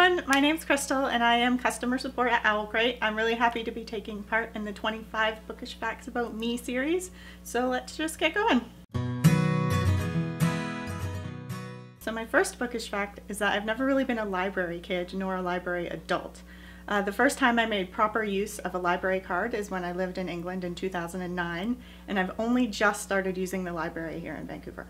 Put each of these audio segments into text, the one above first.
everyone, my name's Crystal and I am customer support at OwlCrate. I'm really happy to be taking part in the 25 Bookish Facts About Me series, so let's just get going. So my first bookish fact is that I've never really been a library kid nor a library adult. The first time I made proper use of a library card is when I lived in England in 2009, and I've only just started using the library here in Vancouver.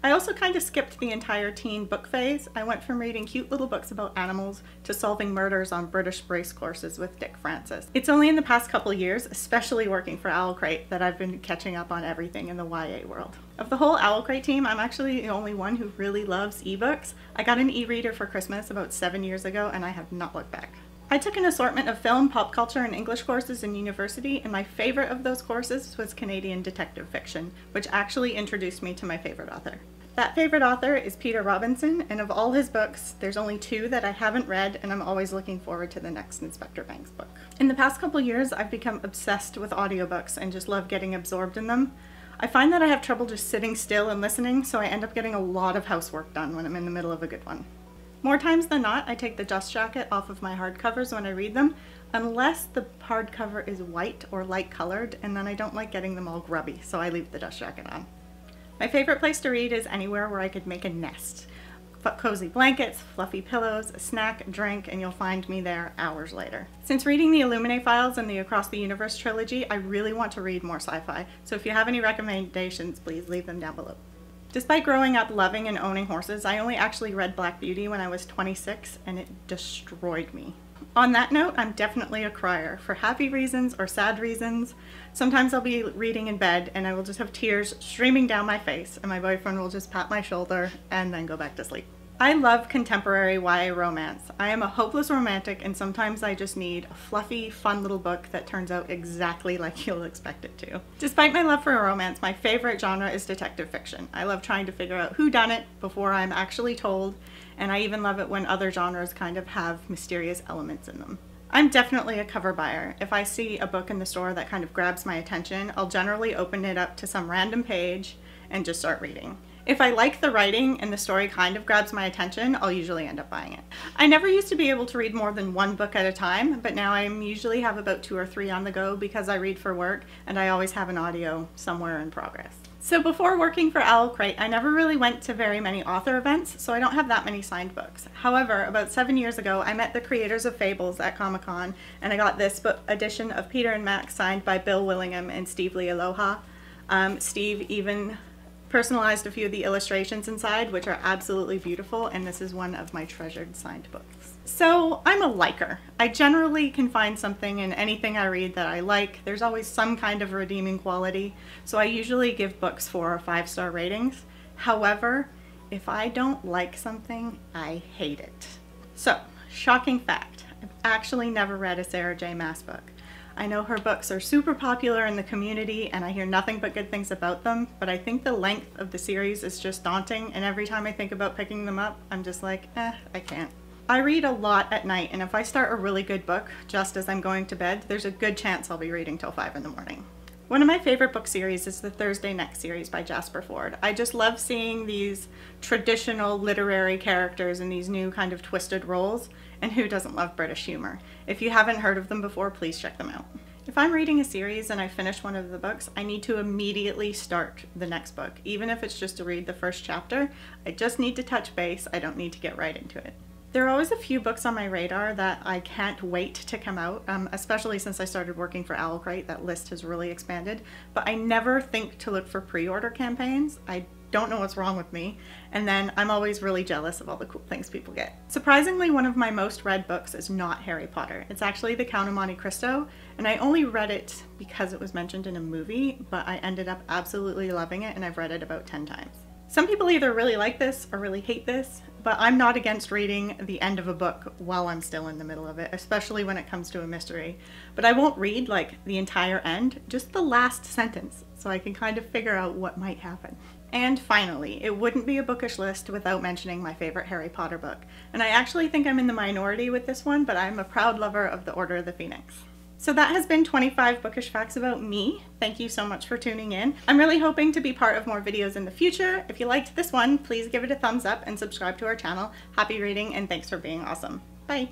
I also kind of skipped the entire teen book phase. I went from reading cute little books about animals to solving murders on British race courses with Dick Francis. It's only in the past couple years, especially working for OwlCrate, that I've been catching up on everything in the YA world. Of the whole OwlCrate team, I'm actually the only one who really loves ebooks. I got an e-reader for Christmas about 7 years ago and I have not looked back. I took an assortment of film, pop culture, and English courses in university, and my favorite of those courses was Canadian detective fiction, which actually introduced me to my favorite author. That favorite author is Peter Robinson, and of all his books, there's only 2 that I haven't read, and I'm always looking forward to the next Inspector Banks book. In the past couple years, I've become obsessed with audiobooks and just love getting absorbed in them. I find that I have trouble just sitting still and listening, so I end up getting a lot of housework done when I'm in the middle of a good one. More times than not, I take the dust jacket off of my hardcovers when I read them, unless the hardcover is white or light colored, and then I don't like getting them all grubby, so I leave the dust jacket on. My favorite place to read is anywhere where I could make a nest. Cozy blankets, fluffy pillows, a snack, a drink, and you'll find me there hours later. Since reading the Illuminae files and the Across the Universe trilogy, I really want to read more sci-fi, so if you have any recommendations, please leave them down below. Despite growing up loving and owning horses, I only actually read Black Beauty when I was 26, and it destroyed me. On that note, I'm definitely a crier, for happy reasons or sad reasons. Sometimes I'll be reading in bed and I will just have tears streaming down my face, and my boyfriend will just pat my shoulder and then go back to sleep. I love contemporary YA romance. I am a hopeless romantic, and sometimes I just need a fluffy, fun little book that turns out exactly like you'll expect it to. Despite my love for romance, my favorite genre is detective fiction. I love trying to figure out who done it before I'm actually told, and I even love it when other genres kind of have mysterious elements in them. I'm definitely a cover buyer. If I see a book in the store that kind of grabs my attention, I'll generally open it up to some random page and just start reading. If I like the writing and the story kind of grabs my attention, I'll usually end up buying it. I never used to be able to read more than 1 book at a time, but now I usually have about 2 or 3 on the go because I read for work and I always have an audio somewhere in progress. So before working for OwlCrate, I never really went to very many author events, so I don't have that many signed books. However, about 7 years ago, I met the creators of Fables at Comic-Con, and I got this book edition of Peter and Max signed by Bill Willingham and Steve Lee Aloha. Steve even personalized a few of the illustrations inside, which are absolutely beautiful, and this is one of my treasured signed books. So I'm a liker. I generally can find something in anything I read that I like. There's always some kind of redeeming quality, so I usually give books 4 or 5-star ratings. However, if I don't like something, I hate it. So, shocking fact, I've actually never read a Sarah J. Maas book. I know her books are super popular in the community and I hear nothing but good things about them, but I think the length of the series is just daunting, and every time I think about picking them up, I'm just like, I can't. I read a lot at night, and if I start a really good book just as I'm going to bed, there's a good chance I'll be reading till 5 in the morning. One of my favorite book series is the Thursday Next series by Jasper Fforde. I just love seeing these traditional literary characters in these new kind of twisted roles, and who doesn't love British humor? If you haven't heard of them before, please check them out. If I'm reading a series and I finish one of the books, I need to immediately start the next book. Even if it's just to read the first chapter, I just need to touch base. I don't need to get right into it. There are always a few books on my radar that I can't wait to come out, especially since I started working for OwlCrate. That list has really expanded, but I never think to look for pre-order campaigns. I don't know what's wrong with me, and then I'm always really jealous of all the cool things people get. Surprisingly, one of my most read books is not Harry Potter. It's actually The Count of Monte Cristo, and I only read it because it was mentioned in a movie, but I ended up absolutely loving it, and I've read it about 10 times. Some people either really like this or really hate this, but I'm not against reading the end of a book while I'm still in the middle of it, especially when it comes to a mystery. But I won't read like the entire end, just the last sentence, so I can kind of figure out what might happen. And finally, it wouldn't be a bookish list without mentioning my favorite Harry Potter book. And I actually think I'm in the minority with this one, but I'm a proud lover of The Order of the Phoenix. So that has been 25 bookish facts about me. Thank you so much for tuning in. I'm really hoping to be part of more videos in the future. If you liked this one, please give it a thumbs up and subscribe to our channel. Happy reading and thanks for being awesome. Bye.